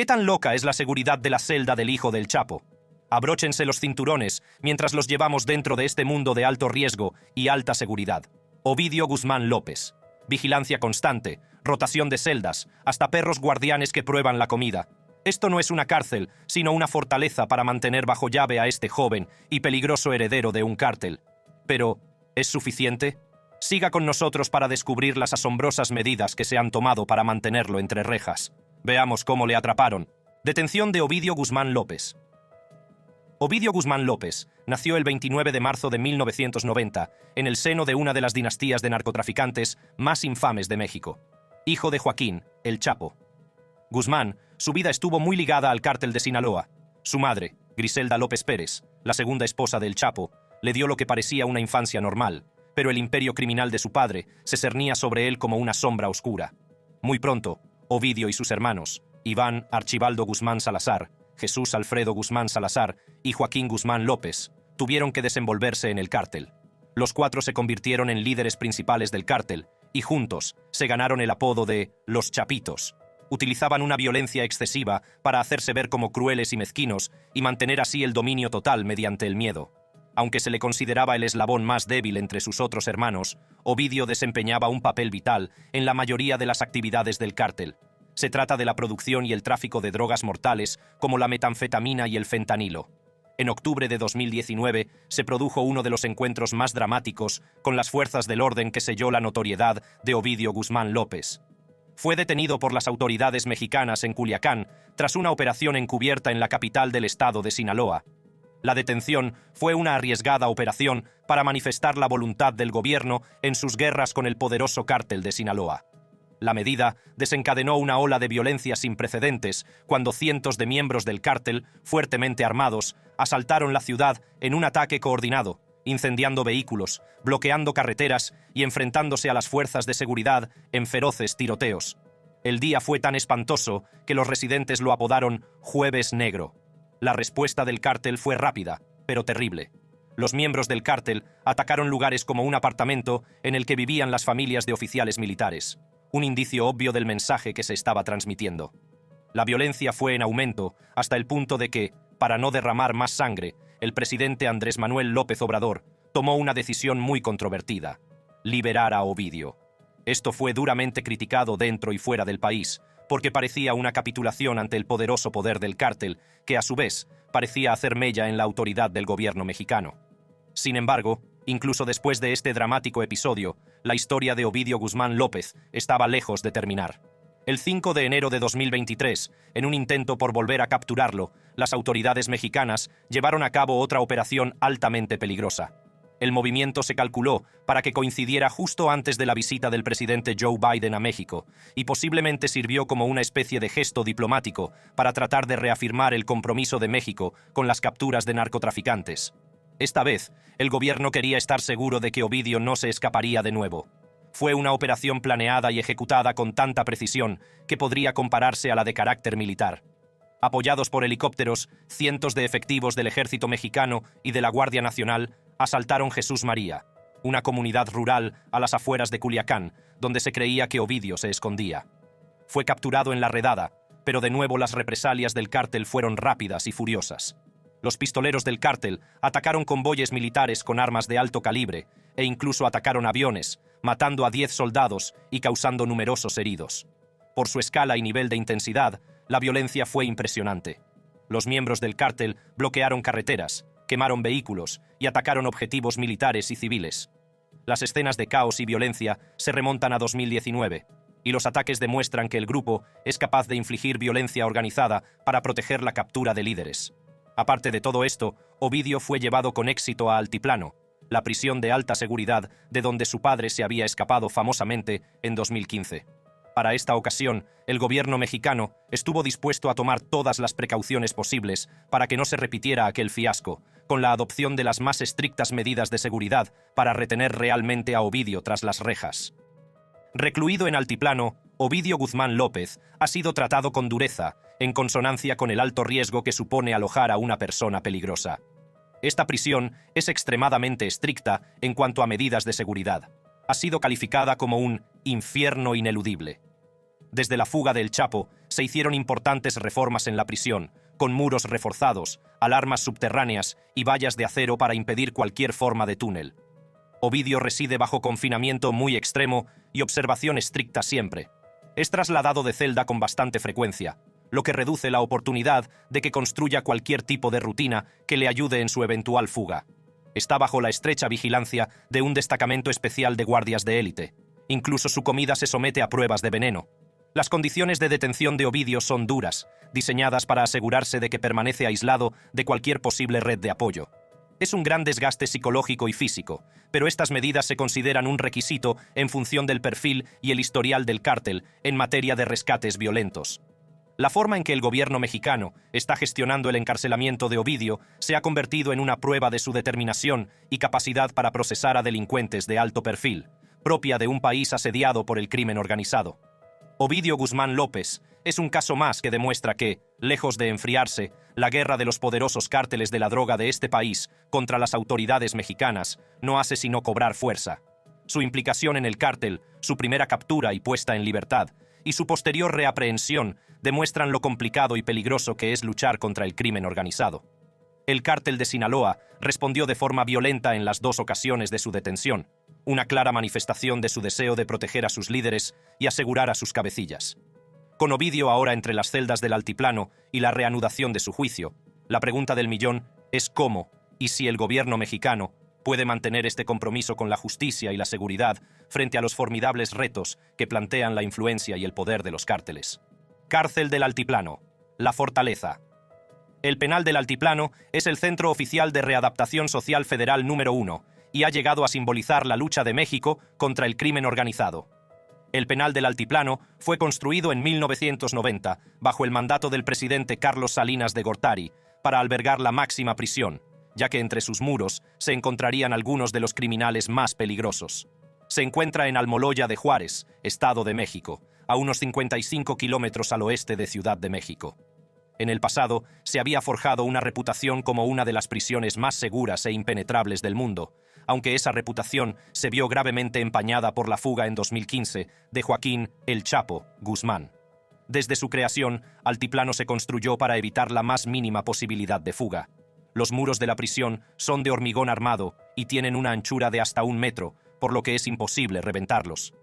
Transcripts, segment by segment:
¿Qué tan loca es la seguridad de la celda del hijo del Chapo? Abróchense los cinturones mientras los llevamos dentro de este mundo de alto riesgo y alta seguridad. Ovidio Guzmán López. Vigilancia constante, rotación de celdas, hasta perros guardianes que prueban la comida. Esto no es una cárcel, sino una fortaleza para mantener bajo llave a este joven y peligroso heredero de un cártel. Pero, ¿es suficiente? Siga con nosotros para descubrir las asombrosas medidas que se han tomado para mantenerlo entre rejas. Veamos cómo le atraparon. Detención de Ovidio Guzmán López. Ovidio Guzmán López nació el 29 de marzo de 1990 en el seno de una de las dinastías de narcotraficantes más infames de México. Hijo de Joaquín, el Chapo. Guzmán, su vida estuvo muy ligada al cártel de Sinaloa. Su madre, Griselda López Pérez, la segunda esposa del Chapo, le dio lo que parecía una infancia normal, pero el imperio criminal de su padre se cernía sobre él como una sombra oscura. Muy pronto, Ovidio y sus hermanos, Iván Archibaldo Guzmán Salazar, Jesús Alfredo Guzmán Salazar y Joaquín Guzmán López, tuvieron que desenvolverse en el cártel. Los cuatro se convirtieron en líderes principales del cártel y juntos se ganaron el apodo de Los Chapitos. Utilizaban una violencia excesiva para hacerse ver como crueles y mezquinos y mantener así el dominio total mediante el miedo. Aunque se le consideraba el eslabón más débil entre sus otros hermanos, Ovidio desempeñaba un papel vital en la mayoría de las actividades del cártel. Se trata de la producción y el tráfico de drogas mortales como la metanfetamina y el fentanilo. En octubre de 2019 se produjo uno de los encuentros más dramáticos con las fuerzas del orden que selló la notoriedad de Ovidio Guzmán López. Fue detenido por las autoridades mexicanas en Culiacán tras una operación encubierta en la capital del estado de Sinaloa. La detención fue una arriesgada operación para manifestar la voluntad del gobierno en sus guerras con el poderoso cártel de Sinaloa. La medida desencadenó una ola de violencia sin precedentes cuando cientos de miembros del cártel, fuertemente armados, asaltaron la ciudad en un ataque coordinado, incendiando vehículos, bloqueando carreteras y enfrentándose a las fuerzas de seguridad en feroces tiroteos. El día fue tan espantoso que los residentes lo apodaron Jueves Negro. La respuesta del cártel fue rápida, pero terrible. Los miembros del cártel atacaron lugares como un apartamento en el que vivían las familias de oficiales militares. Un indicio obvio del mensaje que se estaba transmitiendo. La violencia fue en aumento hasta el punto de que, para no derramar más sangre, el presidente Andrés Manuel López Obrador tomó una decisión muy controvertida: liberar a Ovidio. Esto fue duramente criticado dentro y fuera del país, porque parecía una capitulación ante el poderoso poder del cártel, que a su vez parecía hacer mella en la autoridad del gobierno mexicano. Sin embargo, incluso después de este dramático episodio, la historia de Ovidio Guzmán López estaba lejos de terminar. El 5 de enero de 2023, en un intento por volver a capturarlo, las autoridades mexicanas llevaron a cabo otra operación altamente peligrosa. El movimiento se calculó para que coincidiera justo antes de la visita del presidente Joe Biden a México, y posiblemente sirvió como una especie de gesto diplomático para tratar de reafirmar el compromiso de México con las capturas de narcotraficantes. Esta vez, el gobierno quería estar seguro de que Ovidio no se escaparía de nuevo. Fue una operación planeada y ejecutada con tanta precisión que podría compararse a la de carácter militar. Apoyados por helicópteros, cientos de efectivos del ejército mexicano y de la Guardia Nacional asaltaron Jesús María, una comunidad rural a las afueras de Culiacán, donde se creía que Ovidio se escondía. Fue capturado en la redada, pero de nuevo las represalias del cártel fueron rápidas y furiosas. Los pistoleros del cártel atacaron convoyes militares con armas de alto calibre e incluso atacaron aviones, matando a 10 soldados y causando numerosos heridos. Por su escala y nivel de intensidad, la violencia fue impresionante. Los miembros del cártel bloquearon carreteras, quemaron vehículos y atacaron objetivos militares y civiles. Las escenas de caos y violencia se remontan a 2019, y los ataques demuestran que el grupo es capaz de infligir violencia organizada para proteger la captura de líderes. Aparte de todo esto, Ovidio fue llevado con éxito a Altiplano, la prisión de alta seguridad de donde su padre se había escapado famosamente en 2015. Para esta ocasión, el gobierno mexicano estuvo dispuesto a tomar todas las precauciones posibles para que no se repitiera aquel fiasco, con la adopción de las más estrictas medidas de seguridad para retener realmente a Ovidio tras las rejas. Recluido en Altiplano, Ovidio Guzmán López ha sido tratado con dureza, en consonancia con el alto riesgo que supone alojar a una persona peligrosa. Esta prisión es extremadamente estricta en cuanto a medidas de seguridad. Ha sido calificada como un infierno ineludible. Desde la fuga del Chapo, se hicieron importantes reformas en la prisión, con muros reforzados, alarmas subterráneas y vallas de acero para impedir cualquier forma de túnel. Ovidio reside bajo confinamiento muy extremo y observación estricta siempre. Es trasladado de celda con bastante frecuencia, lo que reduce la oportunidad de que construya cualquier tipo de rutina que le ayude en su eventual fuga. Está bajo la estrecha vigilancia de un destacamento especial de guardias de élite. Incluso su comida se somete a pruebas de veneno. Las condiciones de detención de Ovidio son duras, diseñadas para asegurarse de que permanece aislado de cualquier posible red de apoyo. Es un gran desgaste psicológico y físico, pero estas medidas se consideran un requisito en función del perfil y el historial del cártel en materia de rescates violentos. La forma en que el gobierno mexicano está gestionando el encarcelamiento de Ovidio se ha convertido en una prueba de su determinación y capacidad para procesar a delincuentes de alto perfil, propia de un país asediado por el crimen organizado. Ovidio Guzmán López es un caso más que demuestra que, lejos de enfriarse, la guerra de los poderosos cárteles de la droga de este país contra las autoridades mexicanas no hace sino cobrar fuerza. Su implicación en el cártel, su primera captura y puesta en libertad, y su posterior reaprehensión demuestran lo complicado y peligroso que es luchar contra el crimen organizado. El cártel de Sinaloa respondió de forma violenta en las 2 ocasiones de su detención, una clara manifestación de su deseo de proteger a sus líderes y asegurar a sus cabecillas. Con Ovidio ahora entre las celdas del altiplano y la reanudación de su juicio, la pregunta del millón es cómo y si el gobierno mexicano puede mantener este compromiso con la justicia y la seguridad frente a los formidables retos que plantean la influencia y el poder de los cárteles. Cárcel del Altiplano, La Fortaleza. El penal del Altiplano es el Centro Oficial de Readaptación Social Federal número 1 y ha llegado a simbolizar la lucha de México contra el crimen organizado. El penal del Altiplano fue construido en 1990 bajo el mandato del presidente Carlos Salinas de Gortari para albergar la máxima prisión, ya que entre sus muros se encontrarían algunos de los criminales más peligrosos. Se encuentra en Almoloya de Juárez, Estado de México, a unos 55 kilómetros al oeste de Ciudad de México. En el pasado, se había forjado una reputación como una de las prisiones más seguras e impenetrables del mundo, aunque esa reputación se vio gravemente empañada por la fuga en 2015 de Joaquín El Chapo Guzmán. Desde su creación, Altiplano se construyó para evitar la más mínima posibilidad de fuga. Los muros de la prisión son de hormigón armado y tienen una anchura de hasta 1 metro, por lo que es imposible reventarlos.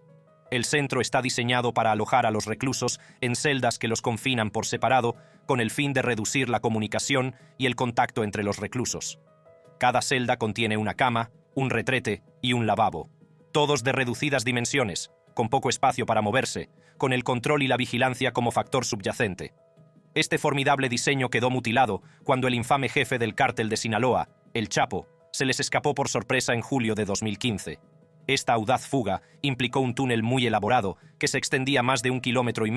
El centro está diseñado para alojar a los reclusos en celdas que los confinan por separado, con el fin de reducir la comunicación y el contacto entre los reclusos. Cada celda contiene una cama, un retrete y un lavabo, todos de reducidas dimensiones, con poco espacio para moverse, con el control y la vigilancia como factor subyacente. Este formidable diseño quedó mutilado cuando el infame jefe del cártel de Sinaloa, El Chapo, se les escapó por sorpresa en julio de 2015. Esta audaz fuga implicó un túnel muy elaborado que se extendía más de 1,5 kilómetros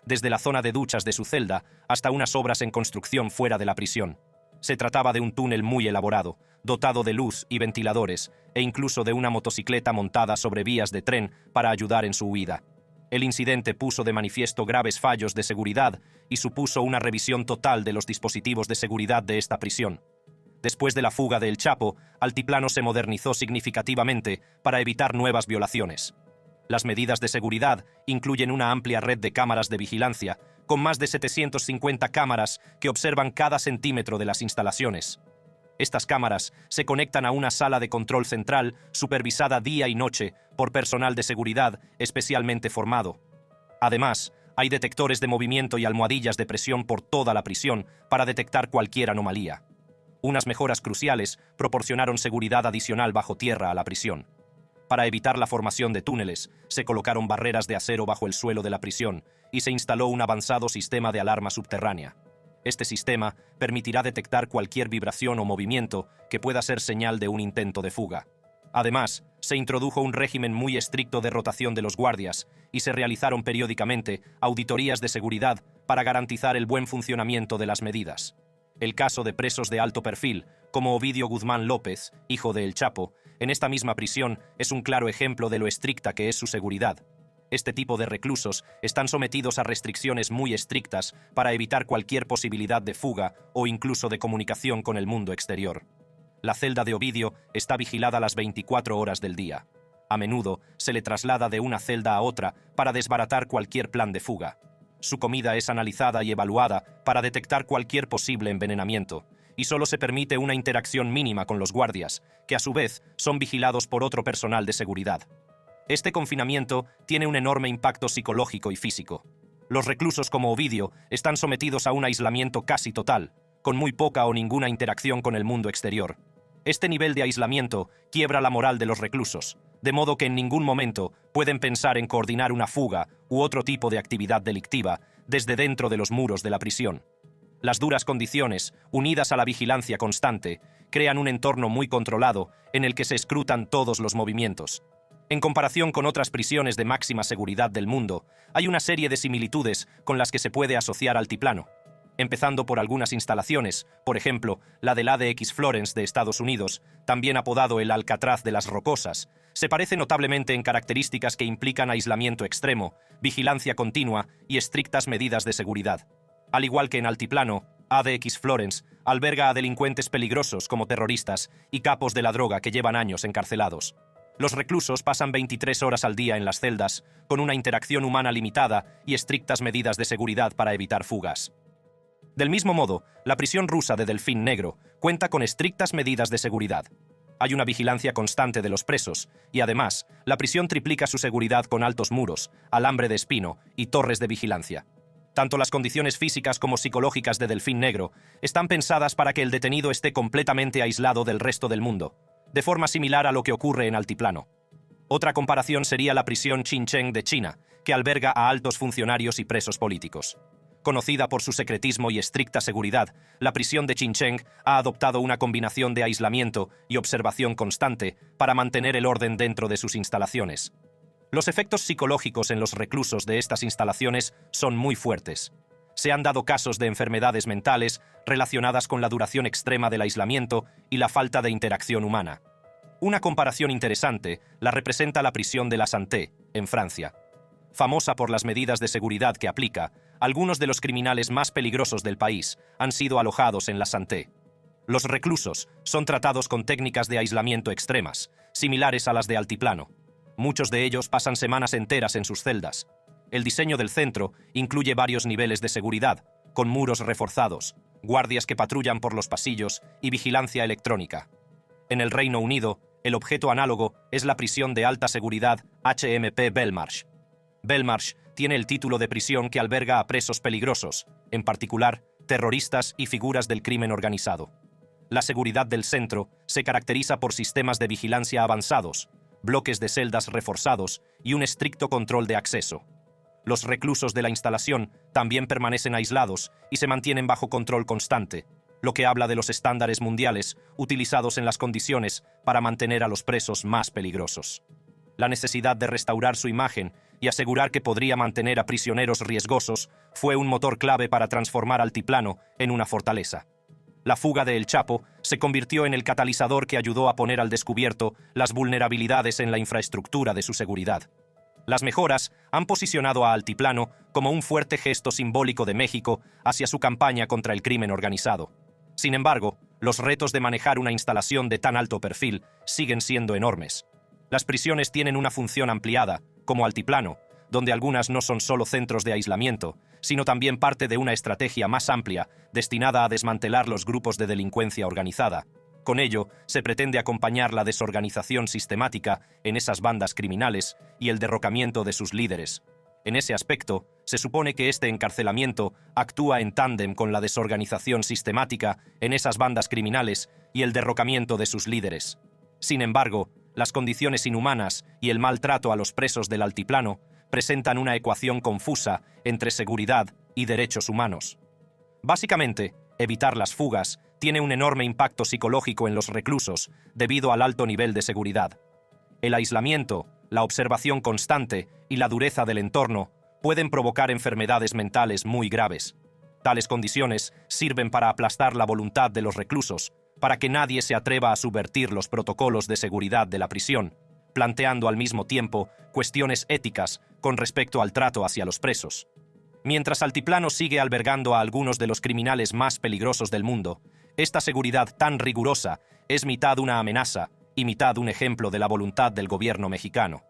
desde la zona de duchas de su celda hasta unas obras en construcción fuera de la prisión. Se trataba de un túnel muy elaborado, dotado de luz y ventiladores, e incluso de una motocicleta montada sobre vías de tren para ayudar en su huida. El incidente puso de manifiesto graves fallos de seguridad y supuso una revisión total de los dispositivos de seguridad de esta prisión. Después de la fuga de El Chapo, Altiplano se modernizó significativamente para evitar nuevas violaciones. Las medidas de seguridad incluyen una amplia red de cámaras de vigilancia, con más de 750 cámaras que observan cada centímetro de las instalaciones. Estas cámaras se conectan a una sala de control central supervisada día y noche por personal de seguridad especialmente formado. Además, hay detectores de movimiento y almohadillas de presión por toda la prisión para detectar cualquier anomalía. Unas mejoras cruciales proporcionaron seguridad adicional bajo tierra a la prisión. Para evitar la formación de túneles, se colocaron barreras de acero bajo el suelo de la prisión y se instaló un avanzado sistema de alarma subterránea. Este sistema permitirá detectar cualquier vibración o movimiento que pueda ser señal de un intento de fuga. Además, se introdujo un régimen muy estricto de rotación de los guardias y se realizaron periódicamente auditorías de seguridad para garantizar el buen funcionamiento de las medidas. El caso de presos de alto perfil, como Ovidio Guzmán López, hijo de El Chapo, en esta misma prisión es un claro ejemplo de lo estricta que es su seguridad. Este tipo de reclusos están sometidos a restricciones muy estrictas para evitar cualquier posibilidad de fuga o incluso de comunicación con el mundo exterior. La celda de Ovidio está vigilada las 24 horas del día. A menudo se le traslada de una celda a otra para desbaratar cualquier plan de fuga. Su comida es analizada y evaluada para detectar cualquier posible envenenamiento, y solo se permite una interacción mínima con los guardias, que a su vez son vigilados por otro personal de seguridad. Este confinamiento tiene un enorme impacto psicológico y físico. Los reclusos como Ovidio están sometidos a un aislamiento casi total, con muy poca o ninguna interacción con el mundo exterior. Este nivel de aislamiento quiebra la moral de los reclusos, de modo que en ningún momento pueden pensar en coordinar una fuga u otro tipo de actividad delictiva desde dentro de los muros de la prisión. Las duras condiciones, unidas a la vigilancia constante, crean un entorno muy controlado en el que se escrutan todos los movimientos. En comparación con otras prisiones de máxima seguridad del mundo, hay una serie de similitudes con las que se puede asociar Altiplano. Empezando por algunas instalaciones, por ejemplo, la del ADX Florence de Estados Unidos, también apodado el Alcatraz de las Rocosas, se parece notablemente en características que implican aislamiento extremo, vigilancia continua y estrictas medidas de seguridad. Al igual que en Altiplano, ADX Florence alberga a delincuentes peligrosos como terroristas y capos de la droga que llevan años encarcelados. Los reclusos pasan 23 horas al día en las celdas, con una interacción humana limitada y estrictas medidas de seguridad para evitar fugas. Del mismo modo, la prisión rusa de Delfín Negro cuenta con estrictas medidas de seguridad. Hay una vigilancia constante de los presos, y además, la prisión triplica su seguridad con altos muros, alambre de espino y torres de vigilancia. Tanto las condiciones físicas como psicológicas de Delfín Negro están pensadas para que el detenido esté completamente aislado del resto del mundo, de forma similar a lo que ocurre en Altiplano. Otra comparación sería la prisión Xincheng de China, que alberga a altos funcionarios y presos políticos. Conocida por su secretismo y estricta seguridad, la prisión de Xincheng ha adoptado una combinación de aislamiento y observación constante para mantener el orden dentro de sus instalaciones. Los efectos psicológicos en los reclusos de estas instalaciones son muy fuertes. Se han dado casos de enfermedades mentales relacionadas con la duración extrema del aislamiento y la falta de interacción humana. Una comparación interesante la representa la prisión de la Santé, en Francia. Famosa por las medidas de seguridad que aplica, algunos de los criminales más peligrosos del país han sido alojados en la Santé. Los reclusos son tratados con técnicas de aislamiento extremas, similares a las de Altiplano. Muchos de ellos pasan semanas enteras en sus celdas. El diseño del centro incluye varios niveles de seguridad, con muros reforzados, guardias que patrullan por los pasillos y vigilancia electrónica. En el Reino Unido, el objeto análogo es la prisión de alta seguridad HMP Belmarsh. Belmarsh tiene el título de prisión que alberga a presos peligrosos, en particular terroristas y figuras del crimen organizado. La seguridad del centro se caracteriza por sistemas de vigilancia avanzados, bloques de celdas reforzados y un estricto control de acceso. Los reclusos de la instalación también permanecen aislados y se mantienen bajo control constante, lo que habla de los estándares mundiales utilizados en las condiciones para mantener a los presos más peligrosos. La necesidad de restaurar su imagen y asegurar que podría mantener a prisioneros riesgosos fue un motor clave para transformar Altiplano en una fortaleza. La fuga de El Chapo se convirtió en el catalizador que ayudó a poner al descubierto las vulnerabilidades en la infraestructura de su seguridad. Las mejoras han posicionado a Altiplano como un fuerte gesto simbólico de México hacia su campaña contra el crimen organizado. Sin embargo, los retos de manejar una instalación de tan alto perfil siguen siendo enormes. Las prisiones tienen una función ampliada, como Altiplano, donde algunas no son solo centros de aislamiento, sino también parte de una estrategia más amplia destinada a desmantelar los grupos de delincuencia organizada. Con ello, se pretende acompañar la desorganización sistemática en esas bandas criminales y el derrocamiento de sus líderes. En ese aspecto, se supone que este encarcelamiento actúa en tándem con la desorganización sistemática en esas bandas criminales y el derrocamiento de sus líderes. Sin embargo, las condiciones inhumanas y el maltrato a los presos del Altiplano presentan una ecuación confusa entre seguridad y derechos humanos. Básicamente, evitar las fugas tiene un enorme impacto psicológico en los reclusos debido al alto nivel de seguridad. El aislamiento, la observación constante y la dureza del entorno pueden provocar enfermedades mentales muy graves. Tales condiciones sirven para aplastar la voluntad de los reclusos, para que nadie se atreva a subvertir los protocolos de seguridad de la prisión, planteando al mismo tiempo cuestiones éticas con respecto al trato hacia los presos. Mientras Altiplano sigue albergando a algunos de los criminales más peligrosos del mundo, esta seguridad tan rigurosa es mitad una amenaza Imitad un ejemplo de la voluntad del gobierno mexicano.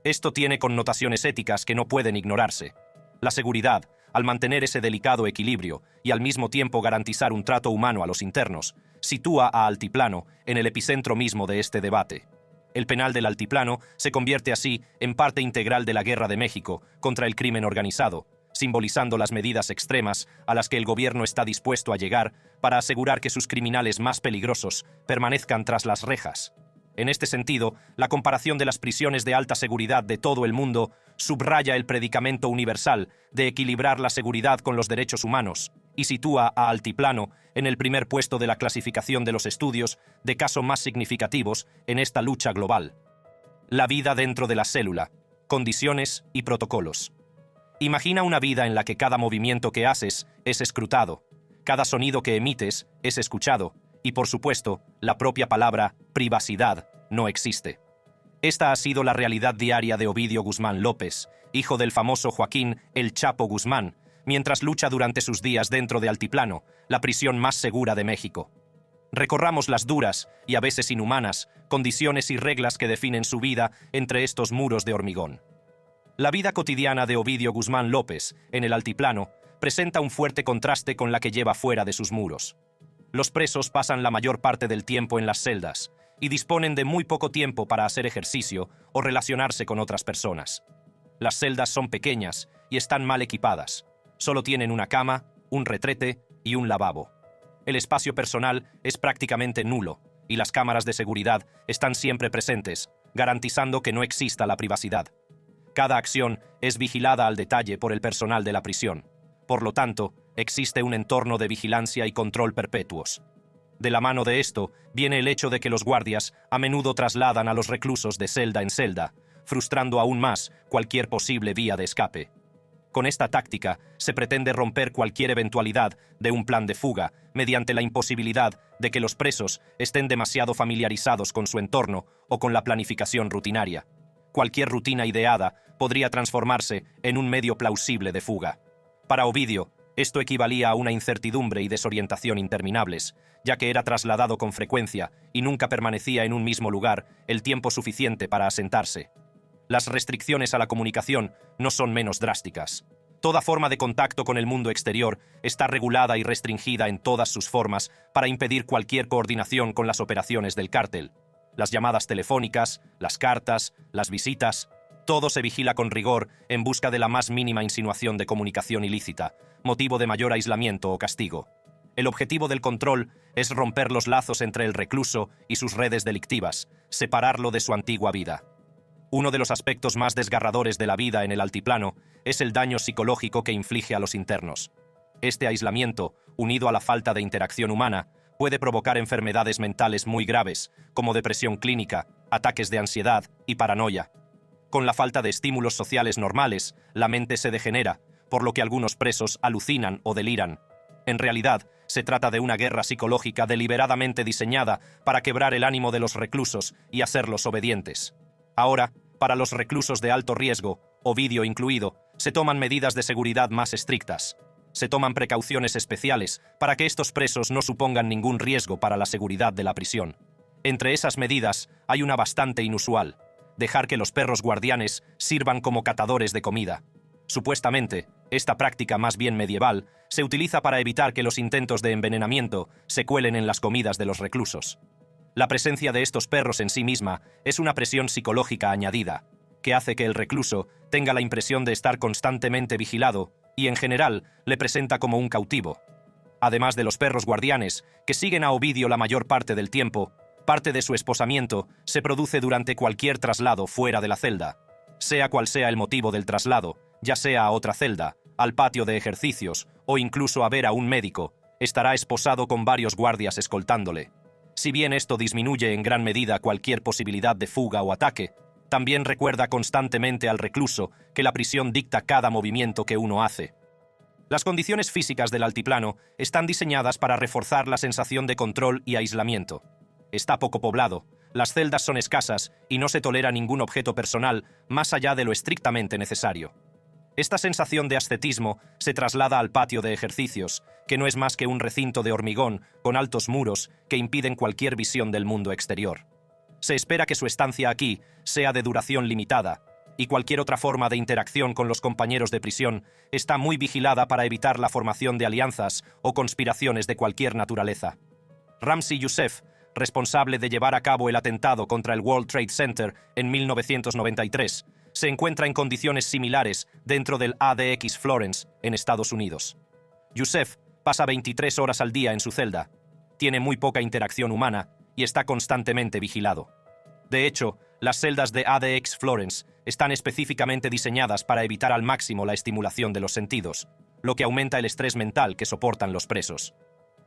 Esto tiene connotaciones éticas que no pueden ignorarse. La seguridad, al mantener ese delicado equilibrio y al mismo tiempo garantizar un trato humano a los internos, sitúa a Altiplano en el epicentro mismo de este debate. El penal del Altiplano se convierte así en parte integral de la guerra de México contra el crimen organizado, simbolizando las medidas extremas a las que el gobierno está dispuesto a llegar para asegurar que sus criminales más peligrosos permanezcan tras las rejas. En este sentido, la comparación de las prisiones de alta seguridad de todo el mundo subraya el predicamento universal de equilibrar la seguridad con los derechos humanos y sitúa a Altiplano en el primer puesto de la clasificación de los estudios de caso más significativos en esta lucha global. La vida dentro de la célula, condiciones y protocolos. Imagina una vida en la que cada movimiento que haces es escrutado, cada sonido que emites es escuchado, y por supuesto, la propia palabra privacidad no existe. Esta ha sido la realidad diaria de Ovidio Guzmán López, hijo del famoso Joaquín El Chapo Guzmán, mientras lucha durante sus días dentro de Altiplano, la prisión más segura de México. Recorramos las duras, y a veces inhumanas, condiciones y reglas que definen su vida entre estos muros de hormigón. La vida cotidiana de Ovidio Guzmán López, en el Altiplano, presenta un fuerte contraste con la que lleva fuera de sus muros. Los presos pasan la mayor parte del tiempo en las celdas y disponen de muy poco tiempo para hacer ejercicio o relacionarse con otras personas. Las celdas son pequeñas y están mal equipadas. Solo tienen una cama, un retrete y un lavabo. El espacio personal es prácticamente nulo y las cámaras de seguridad están siempre presentes, garantizando que no exista la privacidad. Cada acción es vigilada al detalle por el personal de la prisión. Por lo tanto, existe un entorno de vigilancia y control perpetuos. De la mano de esto viene el hecho de que los guardias a menudo trasladan a los reclusos de celda en celda, frustrando aún más cualquier posible vía de escape. Con esta táctica se pretende romper cualquier eventualidad de un plan de fuga mediante la imposibilidad de que los presos estén demasiado familiarizados con su entorno o con la planificación rutinaria. Cualquier rutina ideada podría transformarse en un medio plausible de fuga. Para Ovidio, esto equivalía a una incertidumbre y desorientación interminables, ya que era trasladado con frecuencia y nunca permanecía en un mismo lugar el tiempo suficiente para asentarse. Las restricciones a la comunicación no son menos drásticas. Toda forma de contacto con el mundo exterior está regulada y restringida en todas sus formas para impedir cualquier coordinación con las operaciones del cártel. Las llamadas telefónicas, las cartas, las visitas, todo se vigila con rigor en busca de la más mínima insinuación de comunicación ilícita, motivo de mayor aislamiento o castigo. El objetivo del control es romper los lazos entre el recluso y sus redes delictivas, separarlo de su antigua vida. Uno de los aspectos más desgarradores de la vida en el altiplano es el daño psicológico que inflige a los internos. Este aislamiento, unido a la falta de interacción humana, puede provocar enfermedades mentales muy graves, como depresión clínica, ataques de ansiedad y paranoia. Con la falta de estímulos sociales normales, la mente se degenera, por lo que algunos presos alucinan o deliran. En realidad, se trata de una guerra psicológica deliberadamente diseñada para quebrar el ánimo de los reclusos y hacerlos obedientes. Ahora, para los reclusos de alto riesgo, Ovidio incluido, se toman medidas de seguridad más estrictas. Se toman precauciones especiales para que estos presos no supongan ningún riesgo para la seguridad de la prisión. Entre esas medidas hay una bastante inusual: dejar que los perros guardianes sirvan como catadores de comida. Supuestamente, esta práctica más bien medieval se utiliza para evitar que los intentos de envenenamiento se cuelen en las comidas de los reclusos. La presencia de estos perros en sí misma es una presión psicológica añadida, que hace que el recluso tenga la impresión de estar constantemente vigilado y, en general, le presenta como un cautivo. Además de los perros guardianes, que siguen a Ovidio la mayor parte del tiempo, parte de su esposamiento se produce durante cualquier traslado fuera de la celda. Sea cual sea el motivo del traslado, ya sea a otra celda, al patio de ejercicios o incluso a ver a un médico, estará esposado con varios guardias escoltándole. Si bien esto disminuye en gran medida cualquier posibilidad de fuga o ataque, también recuerda constantemente al recluso que la prisión dicta cada movimiento que uno hace. Las condiciones físicas del altiplano están diseñadas para reforzar la sensación de control y aislamiento. Está poco poblado, las celdas son escasas y no se tolera ningún objeto personal más allá de lo estrictamente necesario. Esta sensación de ascetismo se traslada al patio de ejercicios, que no es más que un recinto de hormigón con altos muros que impiden cualquier visión del mundo exterior. Se espera que su estancia aquí sea de duración limitada, y cualquier otra forma de interacción con los compañeros de prisión está muy vigilada para evitar la formación de alianzas o conspiraciones de cualquier naturaleza. Ramzi Youssef, responsable de llevar a cabo el atentado contra el World Trade Center en 1993, se encuentra en condiciones similares dentro del ADX Florence, en Estados Unidos. Youssef pasa 23 horas al día en su celda, tiene muy poca interacción humana y está constantemente vigilado. De hecho, las celdas de ADX Florence están específicamente diseñadas para evitar al máximo la estimulación de los sentidos, lo que aumenta el estrés mental que soportan los presos.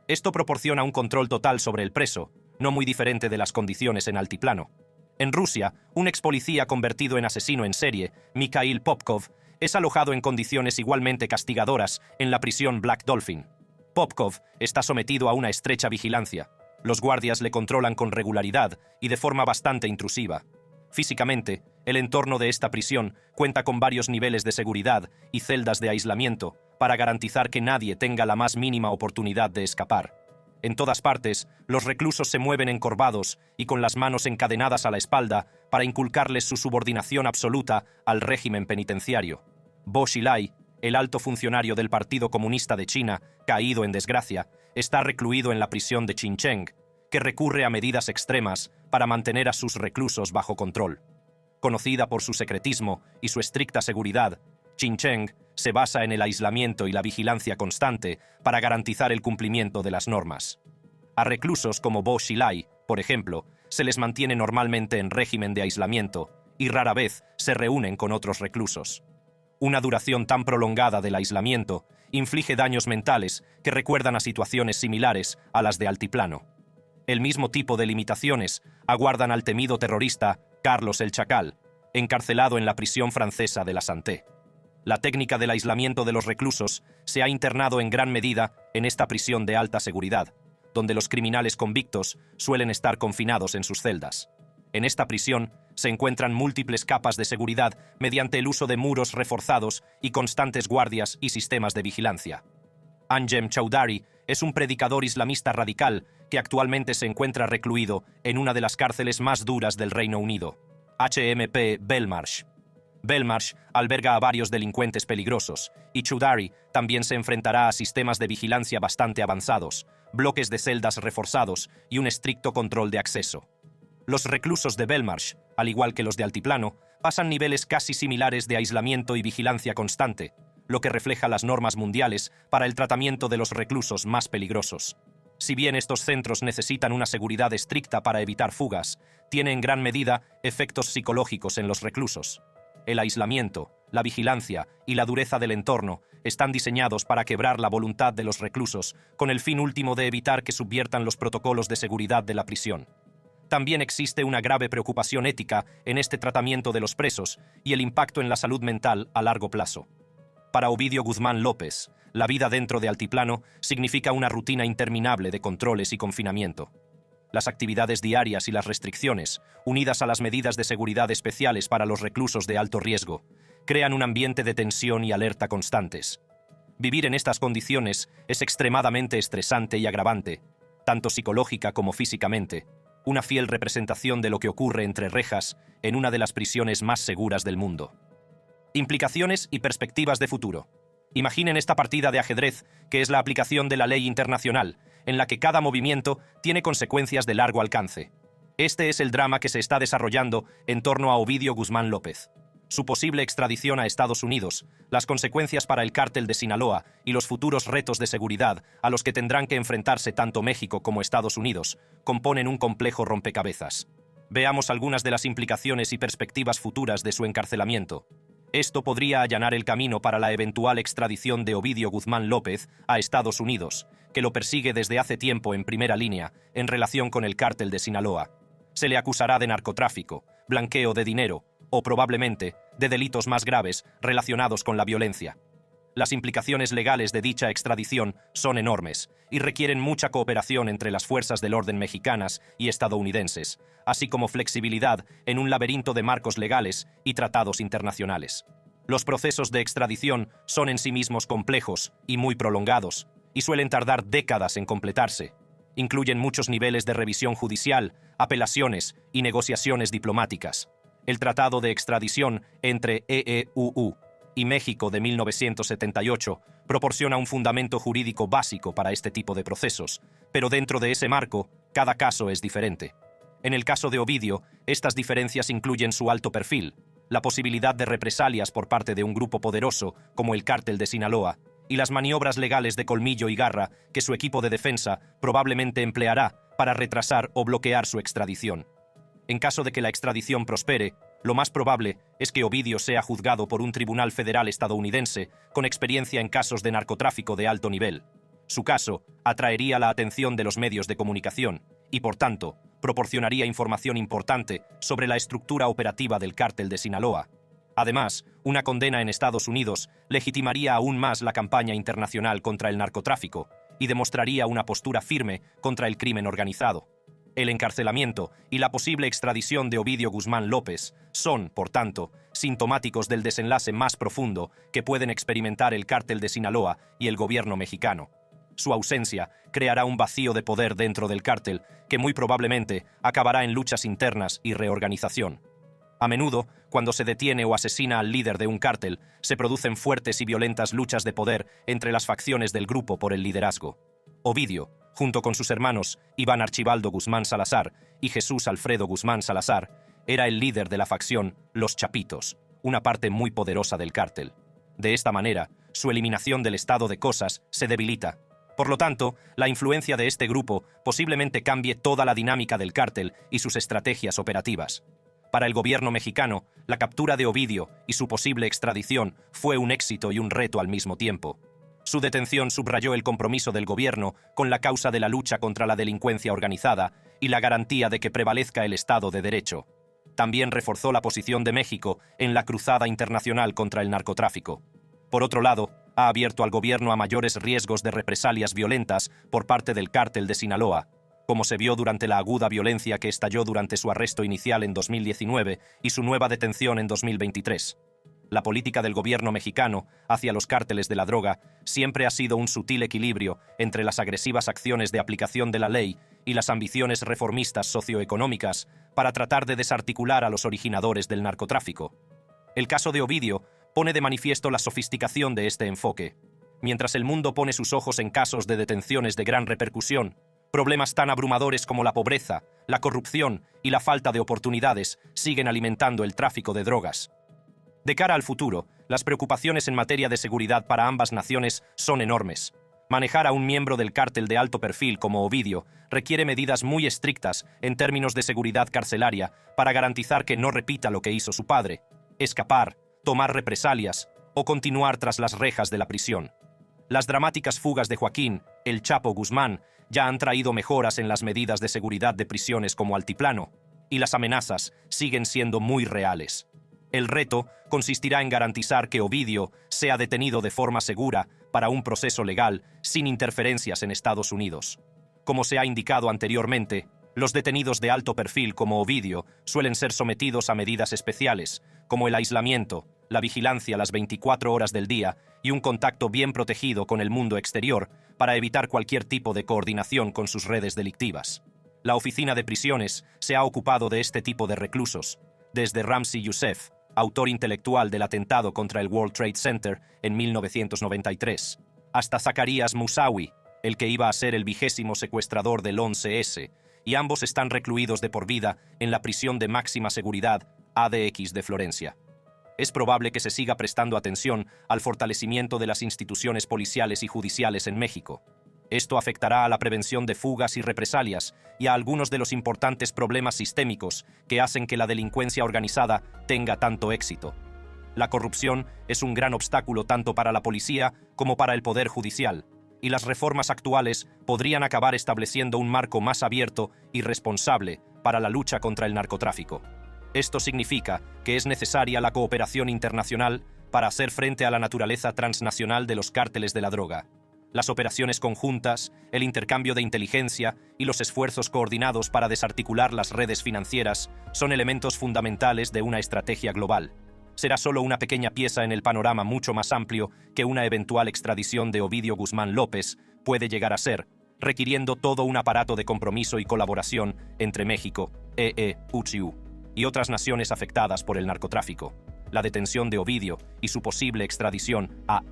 Esto proporciona un control total sobre el preso, no muy diferente de las condiciones en altiplano. En Rusia, un ex policía convertido en asesino en serie, Mikhail Popkov, es alojado en condiciones igualmente castigadoras en la prisión Black Dolphin. Popkov está sometido a una estrecha vigilancia. Los guardias le controlan con regularidad y de forma bastante intrusiva. Físicamente, el entorno de esta prisión cuenta con varios niveles de seguridad y celdas de aislamiento para garantizar que nadie tenga la más mínima oportunidad de escapar. En todas partes, los reclusos se mueven encorvados y con las manos encadenadas a la espalda para inculcarles su subordinación absoluta al régimen penitenciario. Bo Xilai, el alto funcionario del Partido Comunista de China, caído en desgracia, está recluido en la prisión de Xincheng, que recurre a medidas extremas para mantener a sus reclusos bajo control. Conocida por su secretismo y su estricta seguridad, Xincheng se basa en el aislamiento y la vigilancia constante para garantizar el cumplimiento de las normas. A reclusos como Bo Xilai, por ejemplo, se les mantiene normalmente en régimen de aislamiento y rara vez se reúnen con otros reclusos. Una duración tan prolongada del aislamiento inflige daños mentales que recuerdan a situaciones similares a las de altiplano. El mismo tipo de limitaciones aguardan al temido terrorista Carlos el Chacal, encarcelado en la prisión francesa de la Santé. La técnica del aislamiento de los reclusos se ha internado en gran medida en esta prisión de alta seguridad, donde los criminales convictos suelen estar confinados en sus celdas. En esta prisión se encuentran múltiples capas de seguridad mediante el uso de muros reforzados y constantes guardias y sistemas de vigilancia. Anjem Choudary es un predicador islamista radical que actualmente se encuentra recluido en una de las cárceles más duras del Reino Unido, HMP Belmarsh. Belmarsh alberga a varios delincuentes peligrosos, y Choudary también se enfrentará a sistemas de vigilancia bastante avanzados, bloques de celdas reforzados y un estricto control de acceso. Los reclusos de Belmarsh, al igual que los de altiplano, pasan niveles casi similares de aislamiento y vigilancia constante, lo que refleja las normas mundiales para el tratamiento de los reclusos más peligrosos. Si bien estos centros necesitan una seguridad estricta para evitar fugas, tiene en gran medida efectos psicológicos en los reclusos. El aislamiento, la vigilancia y la dureza del entorno están diseñados para quebrar la voluntad de los reclusos con el fin último de evitar que subviertan los protocolos de seguridad de la prisión. También existe una grave preocupación ética en este tratamiento de los presos y el impacto en la salud mental a largo plazo. Para Ovidio Guzmán López, la vida dentro de Altiplano significa una rutina interminable de controles y confinamiento. Las actividades diarias y las restricciones, unidas a las medidas de seguridad especiales para los reclusos de alto riesgo, crean un ambiente de tensión y alerta constantes. Vivir en estas condiciones es extremadamente estresante y agravante, tanto psicológica como físicamente, una fiel representación de lo que ocurre entre rejas en una de las prisiones más seguras del mundo. Implicaciones y perspectivas de futuro. Imaginen esta partida de ajedrez, que es la aplicación de la ley internacional, en la que cada movimiento tiene consecuencias de largo alcance. Este es el drama que se está desarrollando en torno a Ovidio Guzmán López. Su posible extradición a Estados Unidos, las consecuencias para el cártel de Sinaloa y los futuros retos de seguridad a los que tendrán que enfrentarse tanto México como Estados Unidos, componen un complejo rompecabezas. Veamos algunas de las implicaciones y perspectivas futuras de su encarcelamiento. Esto podría allanar el camino para la eventual extradición de Ovidio Guzmán López a Estados Unidos, que lo persigue desde hace tiempo en primera línea en relación con el cártel de Sinaloa. Se le acusará de narcotráfico, blanqueo de dinero o probablemente de delitos más graves relacionados con la violencia. Las implicaciones legales de dicha extradición son enormes y requieren mucha cooperación entre las fuerzas del orden mexicanas y estadounidenses, así como flexibilidad en un laberinto de marcos legales y tratados internacionales. Los procesos de extradición son en sí mismos complejos y muy prolongados, y suelen tardar décadas en completarse. Incluyen muchos niveles de revisión judicial, apelaciones y negociaciones diplomáticas. El Tratado de Extradición entre EEUU y México de 1978 proporciona un fundamento jurídico básico para este tipo de procesos, pero dentro de ese marco, cada caso es diferente. En el caso de Ovidio, estas diferencias incluyen su alto perfil, la posibilidad de represalias por parte de un grupo poderoso como el Cártel de Sinaloa, y las maniobras legales de colmillo y garra que su equipo de defensa probablemente empleará para retrasar o bloquear su extradición. En caso de que la extradición prospere, lo más probable es que Ovidio sea juzgado por un tribunal federal estadounidense con experiencia en casos de narcotráfico de alto nivel. Su caso atraería la atención de los medios de comunicación y, por tanto, proporcionaría información importante sobre la estructura operativa del Cártel de Sinaloa. Además, una condena en Estados Unidos legitimaría aún más la campaña internacional contra el narcotráfico y demostraría una postura firme contra el crimen organizado. El encarcelamiento y la posible extradición de Ovidio Guzmán López son, por tanto, sintomáticos del desenlace más profundo que pueden experimentar el Cártel de Sinaloa y el gobierno mexicano. Su ausencia creará un vacío de poder dentro del cártel que muy probablemente acabará en luchas internas y reorganización. A menudo, cuando se detiene o asesina al líder de un cártel, se producen fuertes y violentas luchas de poder entre las facciones del grupo por el liderazgo. Ovidio, junto con sus hermanos Iván Archibaldo Guzmán Salazar y Jesús Alfredo Guzmán Salazar, era el líder de la facción Los Chapitos, una parte muy poderosa del cártel. De esta manera, su eliminación del estado de cosas se debilita. Por lo tanto, la influencia de este grupo posiblemente cambie toda la dinámica del cártel y sus estrategias operativas. Para el gobierno mexicano, la captura de Ovidio y su posible extradición fue un éxito y un reto al mismo tiempo. Su detención subrayó el compromiso del gobierno con la causa de la lucha contra la delincuencia organizada y la garantía de que prevalezca el Estado de Derecho. También reforzó la posición de México en la cruzada internacional contra el narcotráfico. Por otro lado, ha abierto al gobierno a mayores riesgos de represalias violentas por parte del Cártel de Sinaloa, como se vio durante la aguda violencia que estalló durante su arresto inicial en 2019 y su nueva detención en 2023. La política del gobierno mexicano hacia los cárteles de la droga siempre ha sido un sutil equilibrio entre las agresivas acciones de aplicación de la ley y las ambiciones reformistas socioeconómicas para tratar de desarticular a los originadores del narcotráfico. El caso de Ovidio pone de manifiesto la sofisticación de este enfoque. Mientras el mundo pone sus ojos en casos de detenciones de gran repercusión, problemas tan abrumadores como la pobreza, la corrupción y la falta de oportunidades siguen alimentando el tráfico de drogas. De cara al futuro, las preocupaciones en materia de seguridad para ambas naciones son enormes. Manejar a un miembro del cártel de alto perfil como Ovidio requiere medidas muy estrictas en términos de seguridad carcelaria para garantizar que no repita lo que hizo su padre: escapar, tomar represalias o continuar tras las rejas de la prisión. Las dramáticas fugas de Joaquín, el Chapo Guzmán, ya han traído mejoras en las medidas de seguridad de prisiones como Altiplano, y las amenazas siguen siendo muy reales. El reto consistirá en garantizar que Ovidio sea detenido de forma segura para un proceso legal sin interferencias en Estados Unidos. Como se ha indicado anteriormente, los detenidos de alto perfil como Ovidio suelen ser sometidos a medidas especiales, como el aislamiento, la vigilancia las 24 horas del día y un contacto bien protegido con el mundo exterior para evitar cualquier tipo de coordinación con sus redes delictivas. La Oficina de Prisiones se ha ocupado de este tipo de reclusos, desde Ramzi Youssef, autor intelectual del atentado contra el World Trade Center en 1993, hasta Zacarías Moussaoui, el que iba a ser el 20º secuestrador del 11S, y ambos están recluidos de por vida en la prisión de máxima seguridad ADX de Florencia. Es probable que se siga prestando atención al fortalecimiento de las instituciones policiales y judiciales en México. Esto afectará a la prevención de fugas y represalias y a algunos de los importantes problemas sistémicos que hacen que la delincuencia organizada tenga tanto éxito. La corrupción es un gran obstáculo tanto para la policía como para el poder judicial, y las reformas actuales podrían acabar estableciendo un marco más abierto y responsable para la lucha contra el narcotráfico. Esto significa que es necesaria la cooperación internacional para hacer frente a la naturaleza transnacional de los cárteles de la droga. Las operaciones conjuntas, el intercambio de inteligencia y los esfuerzos coordinados para desarticular las redes financieras son elementos fundamentales de una estrategia global. Será solo una pequeña pieza en el panorama mucho más amplio que una eventual extradición de Ovidio Guzmán López puede llegar a ser, requiriendo todo un aparato de compromiso y colaboración entre México, UCU, y otras naciones afectadas por el narcotráfico. La detención de Ovidio y su posible extradición a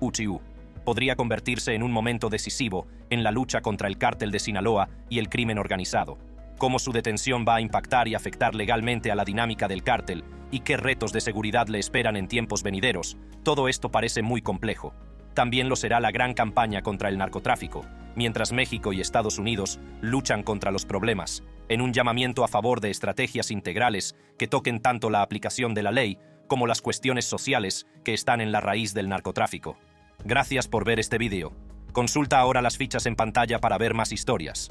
UCU podría convertirse en un momento decisivo en la lucha contra el cártel de Sinaloa y el crimen organizado. Cómo su detención va a impactar y afectar legalmente a la dinámica del cártel y qué retos de seguridad le esperan en tiempos venideros, todo esto parece muy complejo. También lo será la gran campaña contra el narcotráfico, mientras México y Estados Unidos luchan contra los problemas, en un llamamiento a favor de estrategias integrales que toquen tanto la aplicación de la ley como las cuestiones sociales que están en la raíz del narcotráfico. Gracias por ver este vídeo. Consulta ahora las fichas en pantalla para ver más historias.